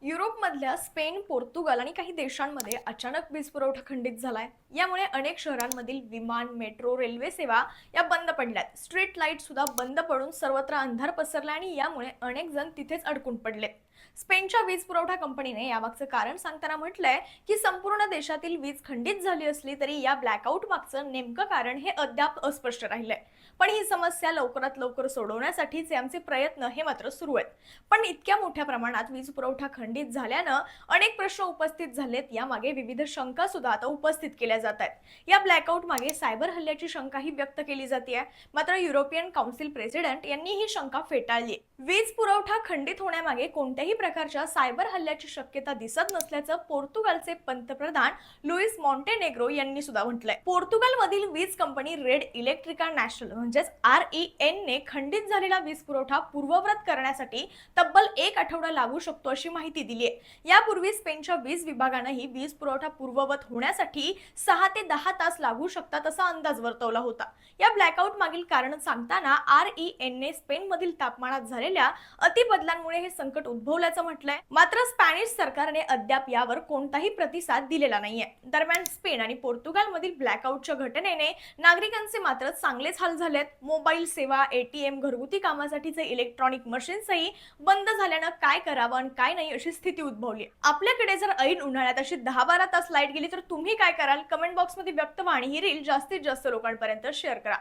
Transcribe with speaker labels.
Speaker 1: युरोपमधल्या Spain, Portugal आणि काही देशांमध्ये अचानक वीज पुरवठा खंडित झालाय. यामुळे अनेक शहरांमधील विमान, मेट्रो, रेल्वे सेवा या बंद पडल्यात. स्ट्रीट लाईट सुद्धा बंद पडून सर्वत्र अंधार पसरला आणि यामुळे अनेक जण तिथेच अडकून पडले. स्पेनच्या वीज पुरवठा कंपनीने यामागचं कारण सांगताना म्हटलंय की संपूर्ण देशातील वीज खंडित झाली असली तरी या ब्लॅकआउट मागचं नेमकं कारण हे अद्याप अस्पष्ट राहिलंय. पण ही समस्या लवकरात लवकर सोडवण्यासाठीचे आमचे प्रयत्न हे मात्र सुरू आहेत. पण इतक्या मोठ्या प्रमाणात वीज पुरवठा खंडित झाल्यानं अनेक प्रश्न उपस्थित झालेत. यामागे विविध शंका सुद्धा आता उपस्थित केल्या जात आहेत. या ब्लॅकआउट मागे सायबर हल्ल्याची शंकाही व्यक्त केली जाते. मात्र युरोपियन काउन्सिल प्रेसिडेंट यांनी ही शंका फेटाळली. वीज पुरवठा खंडित होण्यामागे कोणत्याही प्रकारच्या सायबर हल्ल्याची शक्यता दिसत नसल्याचं पोर्तुगालचे पंतप्रधान लुईस मॉन्टेनेग्रो यांनी सुद्धा म्हटलंय. पोर्तुगालमधील वीज कंपनी रेड इलेक्ट्रिका नॅशनल म्हणजेच REN ने खंडित झालेला वीज पुरवठा पूर्ववत करण्यासाठी तब्बल 1 आठवडा लागू शकतो अशी माहिती दिली आहे. यापूर्वी स्पेनच्या वीज विभागानेही वीज पुरवठा पूर्ववत होण्यासाठी 6 ते 10 तास लागू शकतात असा अंदाज वर्तवला होता. या ब्लॅकआउट मागील कारण सांगताना REN ने स्पेनमधील तापमानात झालेल्या अतिबदलांमुळे हे संकट उद्भवल्याचं म्हटलंय. मात्र स्पॅनिश सरकारने अद्याप यावर कोणताही प्रतिसाद दिलेला नाहीये. दरम्यान स्पेन आणि पोर्तुगालमधील ब्लॅकआउटच्या घटनेने नागरिकांचे मात्र चांगलेच हाल झालेत. मोबाईल सेवा, ATM, घरगुती कामासाठीचे इलेक्ट्रॉनिक मशीन्सही बंद झाल्यानं काय करावं आणि काय नाही अशी स्थिती उद्भवली. आपल्याकडे जर ऐन उन्हाळ्यात अशी 10-12 तास लाईट गेली तर तुम्ही काय कराल? कमेंट बॉक्समध्ये व्यक्त व्हा आणि ही रील जास्तीत जास्त लोकांपर्यंत शेअर करा.